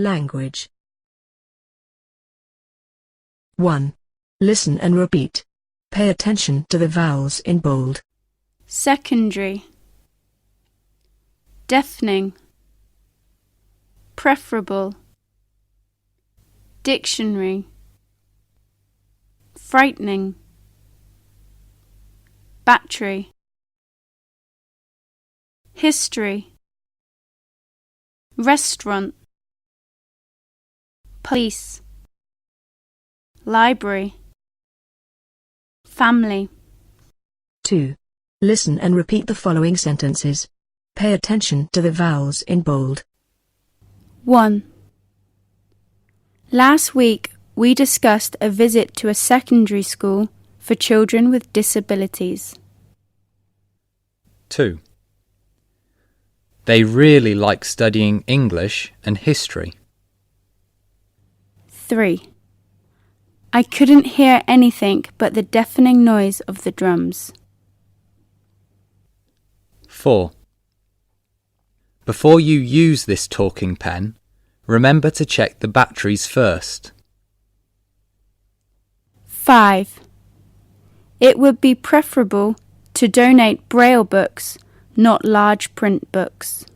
Language. 1. Listen and repeat. Pay attention to the vowels in bold. Secondary. Deafening. Preferable. Dictionary. Frightening. Battery. History. Restaurant. Police. Library. Family. 2. Listen and repeat the following sentences. Pay attention to the vowels in bold. 1. Last week we discussed a visit to a secondary school for children with disabilities. 2. They really like studying English and history. 3. I couldn't hear anything but the deafening noise of the drums. 4. Before you use this talking pen, remember to check the batteries first. 5. It would be preferable to donate Braille books, not large print books.